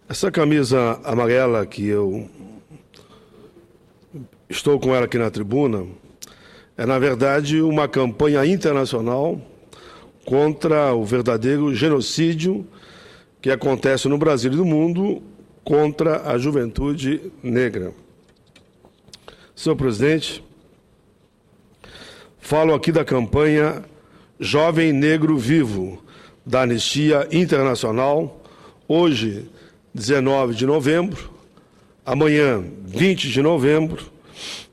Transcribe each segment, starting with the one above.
Essa camisa amarela que eu estou com ela aqui na tribuna é, na verdade, uma campanha internacional contra o verdadeiro genocídio que acontece no Brasil e no mundo contra a juventude negra. Senhor presidente, falo aqui da campanha Jovem Negro Vivo, da Anistia Internacional, hoje, 19 de novembro, amanhã, 20 de novembro,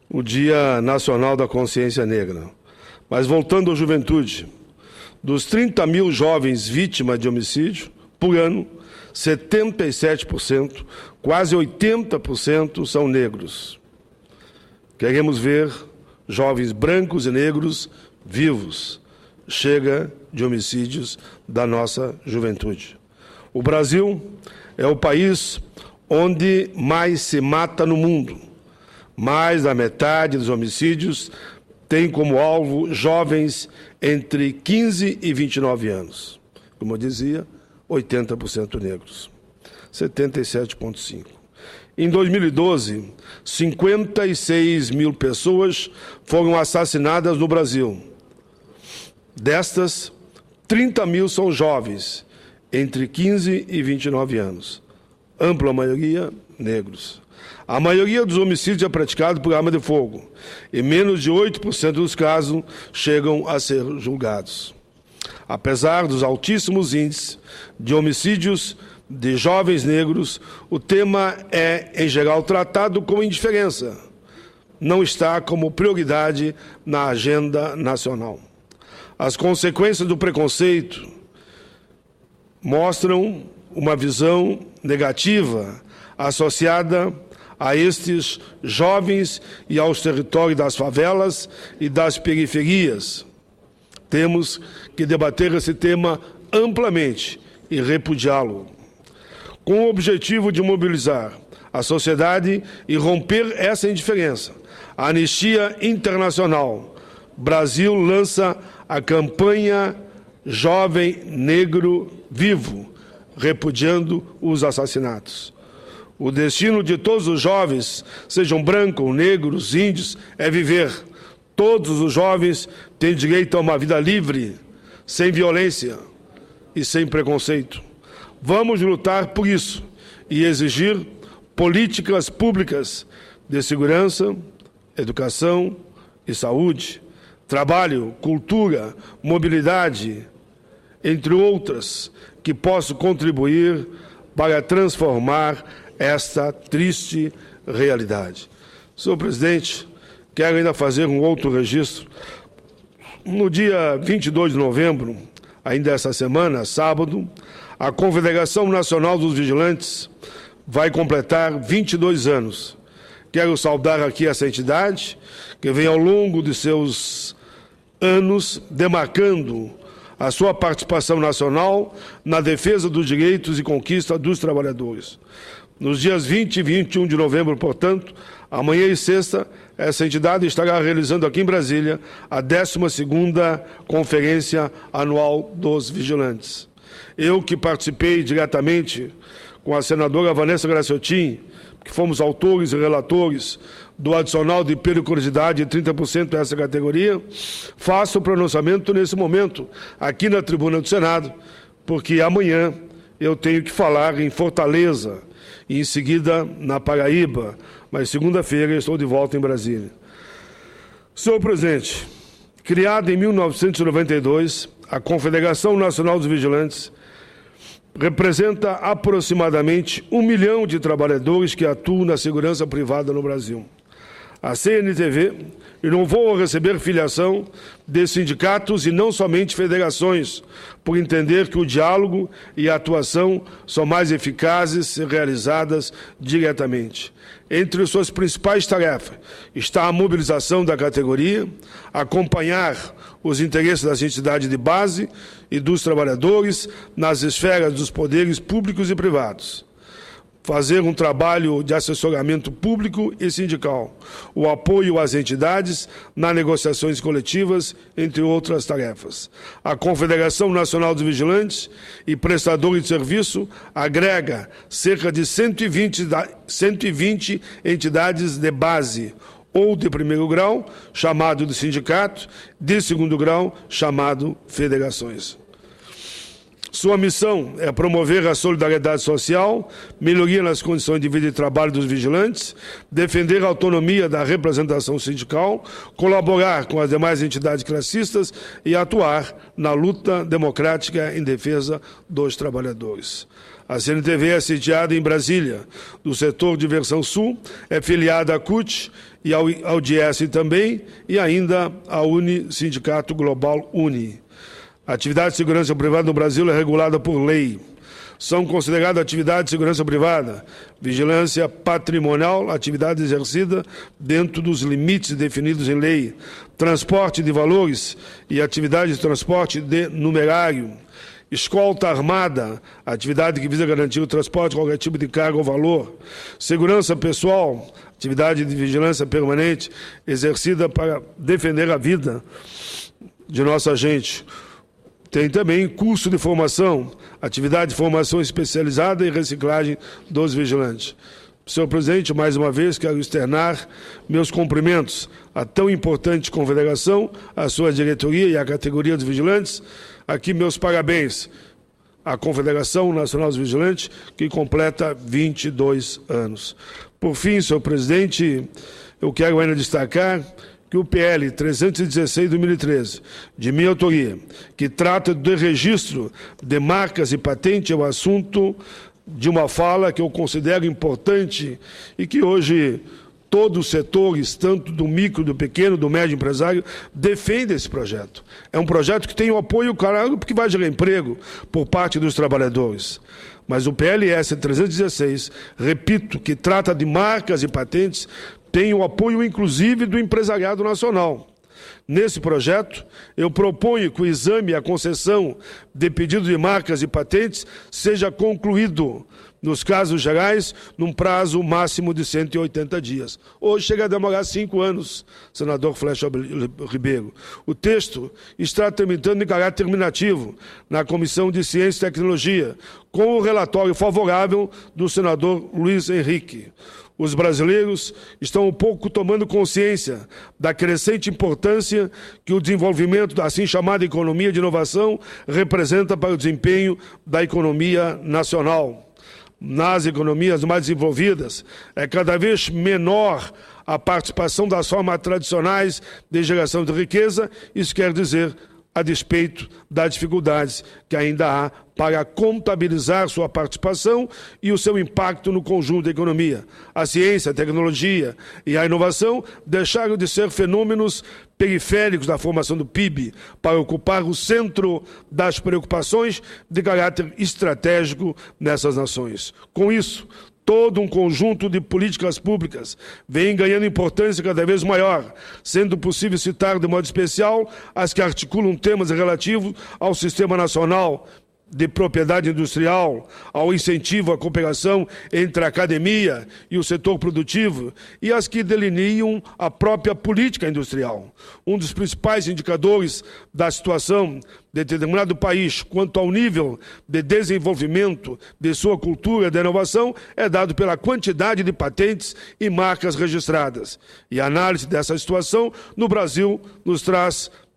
o Dia Nacional da Consciência Negra. Mas voltando à juventude, dos 30 mil jovens vítimas de homicídio por ano, 77%, quase 80% são negros. Queremos ver jovens brancos e negros vivos. Chega de homicídios da nossa juventude. O Brasil é o país onde mais se mata no mundo. Mais da metade dos homicídios tem como alvo jovens entre 15 e 29 anos. Como eu dizia, 80% negros. 77,5%. Em 2012, 56 mil pessoas foram assassinadas no Brasil. Destas, 30 mil são jovens, entre 15 e 29 anos. Ampla maioria, negros. A maioria dos homicídios é praticado por arma de fogo e menos de 8% dos casos chegam a ser julgados. Apesar dos altíssimos índices de homicídios de jovens negros, o tema é, em geral, tratado com indiferença. Não está como prioridade na agenda nacional. As consequências do preconceito mostram uma visão negativa associada a estes jovens e aos territórios das favelas e das periferias. Temos que debater esse tema amplamente e repudiá-lo, com o objetivo de mobilizar a sociedade e romper essa indiferença. A Anistia Internacional Brasil lança a campanha Jovem Negro Vivo, repudiando os assassinatos. O destino de todos os jovens, sejam brancos, negros, índios, é viver. Todos os jovens têm direito a uma vida livre, sem violência e sem preconceito. Vamos lutar por isso e exigir políticas públicas de segurança, educação e saúde, trabalho, cultura, mobilidade, entre outras, que possam contribuir para transformar esta triste realidade. Senhor presidente, quero ainda fazer um outro registro. No dia 22 de novembro, ainda essa semana, sábado, a Confederação Nacional dos Vigilantes vai completar 22 anos. Quero saudar aqui essa entidade, que vem ao longo de seus anos demarcando a sua participação nacional na defesa dos direitos e conquista dos trabalhadores. Nos dias 20 e 21 de novembro, portanto, amanhã e sexta, essa entidade estará realizando aqui em Brasília a 12ª Conferência Anual dos Vigilantes. Eu, que participei diretamente com a senadora Vanessa Graciotin, que fomos autores e relatores do adicional de periculosidade de 30% dessa categoria, faço o pronunciamento nesse momento, aqui na tribuna do Senado, porque amanhã eu tenho que falar em Fortaleza, e em seguida na Paraíba, mas segunda-feira estou de volta em Brasília. Senhor presidente, criada em 1992, a Confederação Nacional dos Vigilantes representa aproximadamente 1 milhão de trabalhadores que atuam na segurança privada no Brasil. A CNTV inovou ao receber filiação de sindicatos e não somente federações, por entender que o diálogo e a atuação são mais eficazes se realizadas diretamente. Entre suas principais tarefas está a mobilização da categoria, acompanhar os interesses das entidades de base e dos trabalhadores nas esferas dos poderes públicos e privados. fazer um trabalho de assessoramento público e sindical, o apoio às entidades nas negociações coletivas, entre outras tarefas. A Confederação Nacional dos Vigilantes e Prestadores de Serviço agrega cerca de 120 entidades de base ou de primeiro grau, chamado de sindicato, de segundo grau, chamado federações. Sua missão é promover a solidariedade social, melhoria nas condições de vida e trabalho dos vigilantes, defender a autonomia da representação sindical, colaborar com as demais entidades classistas e atuar na luta democrática em defesa dos trabalhadores. A CNTV é sediada em Brasília, do setor de Versão Sul, é filiada à CUT e ao DS também, e ainda à Uni, Sindicato Global Uni. A atividade de segurança privada no Brasil é regulada por lei. São consideradas atividades de segurança privada, vigilância patrimonial, atividade exercida dentro dos limites definidos em lei, transporte de valores e atividade de transporte de numerário, escolta armada, atividade que visa garantir o transporte de qualquer tipo de carga ou valor, segurança pessoal, atividade de vigilância permanente exercida para defender a vida de nossa gente. Tem também curso de formação, atividade de formação especializada e reciclagem dos vigilantes. Senhor presidente, mais uma vez quero externar meus cumprimentos à tão importante confederação, à sua diretoria e à categoria dos vigilantes. Aqui meus parabéns à Confederação Nacional dos Vigilantes, que completa 22 anos. Por fim, senhor presidente, eu quero ainda destacar que o PL 316 de 2013, de minha autoria, que trata do registro de marcas e patente, é um assunto de uma fala que eu considero importante e que hoje todos os setores, tanto do micro, do pequeno, do médio empresário, defendem esse projeto. É um projeto que tem o apoio, claro, porque vai gerar emprego por parte dos trabalhadores. Mas o PLS 316, repito, que trata de marcas e patentes, tem o apoio, inclusive, do empresariado nacional. Nesse projeto, eu proponho que o exame e a concessão de pedido de marcas e patentes seja concluído, nos casos gerais, num prazo máximo de 180 dias. Hoje chega a demorar 5 anos, senador Flecha Ribeiro. O texto está tramitando em caráter terminativo na Comissão de Ciência e Tecnologia, com o relatório favorável do senador Luiz Henrique. Os brasileiros estão um pouco tomando consciência da crescente importância que o desenvolvimento da assim chamada economia de inovação representa para o desempenho da economia nacional. Nas economias mais desenvolvidas, é cada vez menor a participação das formas tradicionais de geração de riqueza. Isso quer dizer a despeito das dificuldades que ainda há para contabilizar sua participação e o seu impacto no conjunto da economia. A ciência, a tecnologia e a inovação deixaram de ser fenômenos periféricos da formação do PIB para ocupar o centro das preocupações de caráter estratégico nessas nações. Com isso, todo um conjunto de políticas públicas vem ganhando importância cada vez maior, sendo possível citar de modo especial as que articulam temas relativos ao Sistema Nacional de Propriedade Industrial, ao incentivo à cooperação entre a academia e o setor produtivo, e as que delineam a própria política industrial. Um dos principais indicadores da situação de determinado país quanto ao nível de desenvolvimento de sua cultura de inovação é dado pela quantidade de patentes e marcas registradas. E a análise dessa situação no Brasil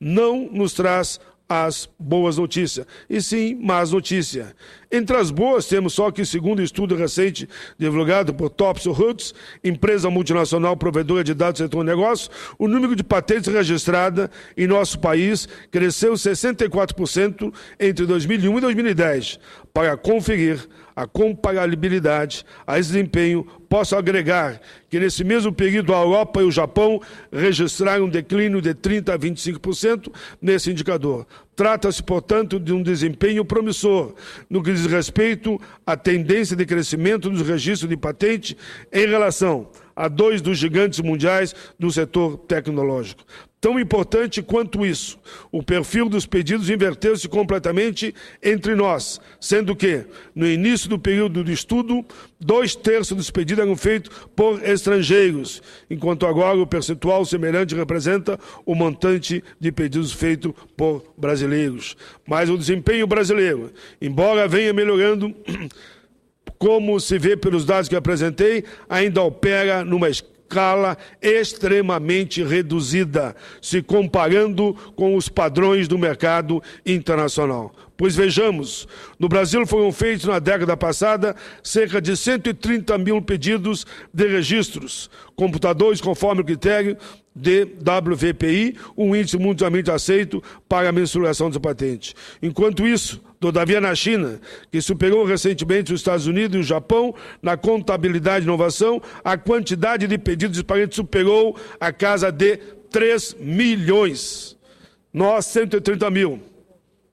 não nos traz as boas notícias, e sim más notícias. Entre as boas, temos só que, segundo um estudo recente divulgado por Thomson Reuters, empresa multinacional provedora de dados do setor de negócios, o número de patentes registradas em nosso país cresceu 64% entre 2001 e 2010. Para conferir a comparabilidade a esse desempenho, posso agregar que, nesse mesmo período, a Europa e o Japão registraram um declínio de 30% a 25% nesse indicador. Trata-se, portanto, de um desempenho promissor no que diz respeito à tendência de crescimento dos registros de patente em relação a dois dos gigantes mundiais do setor tecnológico. Tão importante quanto isso, o perfil dos pedidos inverteu-se completamente entre nós, sendo que, no início do período do estudo, 2/3 dos pedidos eram feitos por estrangeiros, enquanto agora o percentual semelhante representa o montante de pedidos feitos por brasileiros. Mas o desempenho brasileiro, embora venha melhorando, como se vê pelos dados que apresentei, ainda opera numa escala extremamente reduzida, se comparando com os padrões do mercado internacional. Pois vejamos, no Brasil foram feitos na década passada cerca de 130 mil pedidos de registros, computadores conforme o critério de WVPI, um índice mundialmente aceito para a mensuração de patente. Enquanto isso, todavia, na China, que superou recentemente os Estados Unidos e o Japão na contabilidade e inovação, a quantidade de pedidos de patente superou a casa de 3 milhões. Nós, 130 mil.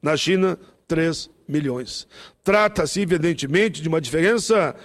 Na China, 3 milhões. Trata-se, evidentemente, de uma diferença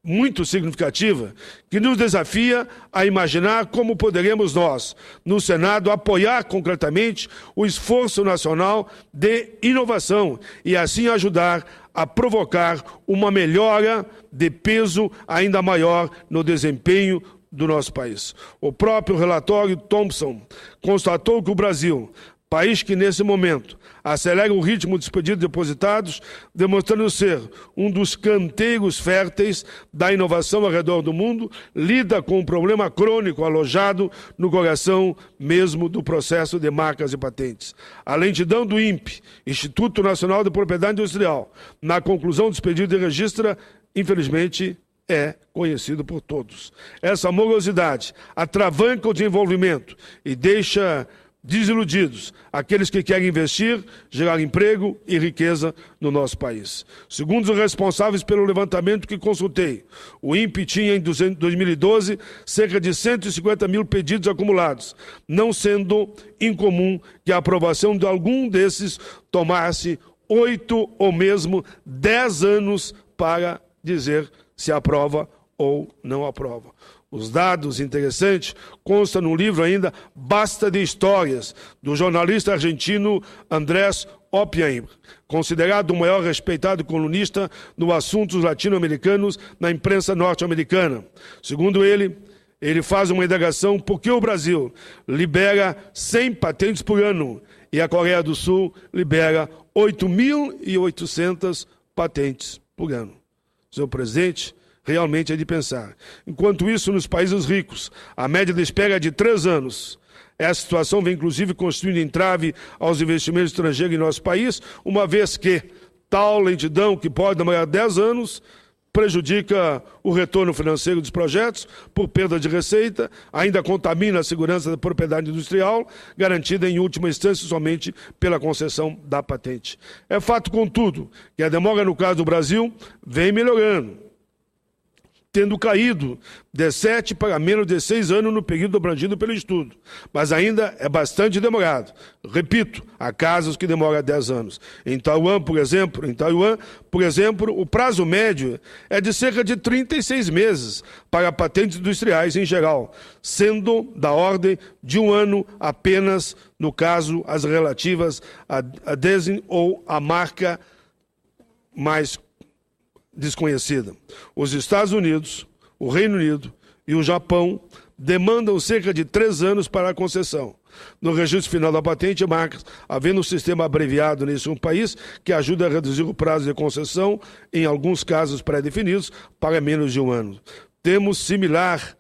muito significativa, que nos desafia a imaginar como poderemos nós, no Senado, apoiar concretamente o esforço nacional de inovação e assim ajudar a provocar uma melhora de peso ainda maior no desempenho do nosso país. O próprio relatório Thompson constatou que o Brasil, país que, nesse momento, acelera o ritmo dos pedidos depositados, demonstrando ser um dos canteiros férteis da inovação ao redor do mundo, lida com um problema crônico alojado no coração mesmo do processo de marcas e patentes. A lentidão do INPE, Instituto Nacional de Propriedade Industrial, na conclusão dos pedidos de registro, infelizmente, é conhecido por todos. Essa morosidade atravanca o desenvolvimento e deixa desiludidos aqueles que querem investir, gerar emprego e riqueza no nosso país. Segundo os responsáveis pelo levantamento que consultei, o INPE tinha em 2012 cerca de 150 mil pedidos acumulados, não sendo incomum que a aprovação de algum desses tomasse 8 ou mesmo 10 anos para dizer se aprova ou não aprova. Os dados interessantes constam no livro ainda Basta de Histórias, do jornalista argentino Andrés Oppenheim, considerado o maior respeitado colunista no assuntos latino-americanos na imprensa norte-americana. Segundo ele faz uma indagação por que o Brasil libera 100 patentes por ano e a Coreia do Sul libera 8.800 patentes por ano. Senhor presidente, realmente é de pensar. Enquanto isso, nos países ricos, a média de espera é de 3 anos. Essa situação vem, inclusive, constituindo entrave aos investimentos estrangeiros em nosso país, uma vez que tal lentidão, que pode demorar 10 anos, prejudica o retorno financeiro dos projetos por perda de receita, ainda contamina a segurança da propriedade industrial, garantida em última instância somente pela concessão da patente. É fato, contudo, que a demora no caso do Brasil vem melhorando, tendo caído de 7 para menos de 6 anos no período abrangido pelo estudo. Mas ainda é bastante demorado. Repito, há casos que demoram 10 anos. Em Taiwan, por exemplo, o prazo médio é de cerca de 36 meses para patentes industriais em geral, sendo da ordem de 1 ano apenas, no caso, as relativas a design ou a marca mais desconhecida. Os Estados Unidos, o Reino Unido e o Japão demandam cerca de 3 anos para a concessão. No registro final da patente, marcas, havendo um sistema abreviado nesse país que ajuda a reduzir o prazo de concessão, em alguns casos pré-definidos, para menos de 1 ano. Tempo similar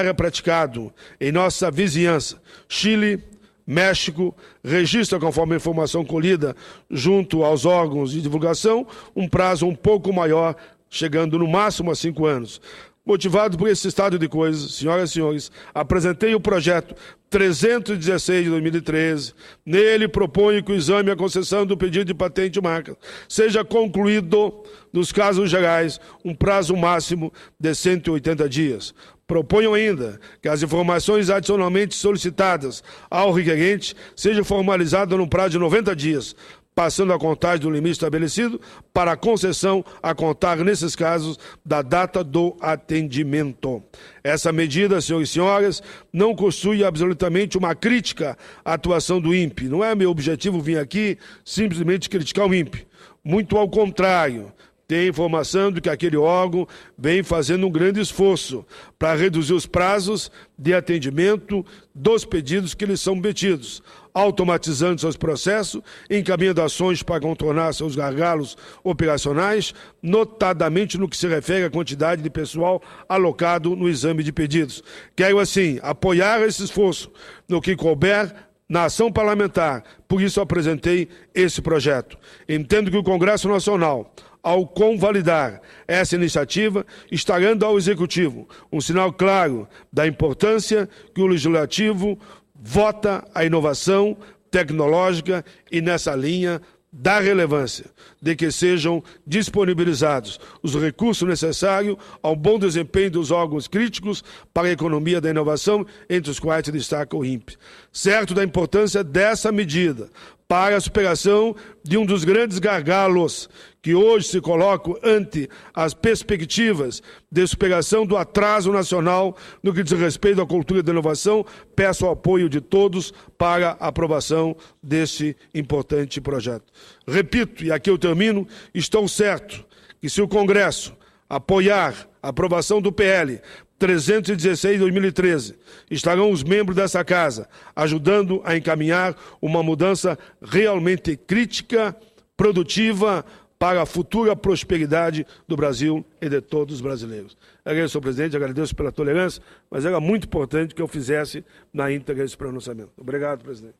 é praticado em nossa vizinhança, Chile, México, registra, conforme a informação colhida junto aos órgãos de divulgação, um prazo um pouco maior, chegando no máximo a 5 anos. Motivado por esse estado de coisas, senhoras e senhores, apresentei o projeto 316 de 2013. Nele proponho que o exame e a concessão do pedido de patente de marca seja concluído, nos casos gerais, um prazo máximo de 180 dias. Proponho ainda que as informações adicionalmente solicitadas ao requerente sejam formalizadas no prazo de 90 dias, passando a contagem do limite estabelecido para a concessão a contar, nesses casos, da data do atendimento. Essa medida, senhores e senhoras, não constitui absolutamente uma crítica à atuação do INPE. Não é meu objetivo vir aqui simplesmente criticar o INPE. Muito ao contrário. Tem informação de que aquele órgão vem fazendo um grande esforço para reduzir os prazos de atendimento dos pedidos que lhes são metidos, automatizando seus processos, encaminhando ações para contornar seus gargalos operacionais, notadamente no que se refere à quantidade de pessoal alocado no exame de pedidos. Quero, assim, apoiar esse esforço no que couber na ação parlamentar, por isso apresentei esse projeto. Entendo que o Congresso Nacional, ao convalidar essa iniciativa, está dando ao Executivo um sinal claro da importância que o Legislativo vota a inovação tecnológica e, nessa linha, da relevância de que sejam disponibilizados os recursos necessários ao bom desempenho dos órgãos críticos para a economia da inovação, entre os quais se destaca o INPE. Certo da importância dessa medida para a superação de um dos grandes gargalos que hoje se colocam ante as perspectivas de superação do atraso nacional no que diz respeito à cultura da inovação, peço o apoio de todos para a aprovação deste importante projeto. Repito, e aqui eu termino, estou certo que se o Congresso apoiar a aprovação do PL 316 de 2013, estarão os membros dessa Casa ajudando a encaminhar uma mudança realmente crítica, produtiva, para a futura prosperidade do Brasil e de todos os brasileiros. Agradeço, senhor presidente, agradeço pela tolerância, mas era muito importante que eu fizesse na íntegra esse pronunciamento. Obrigado, presidente.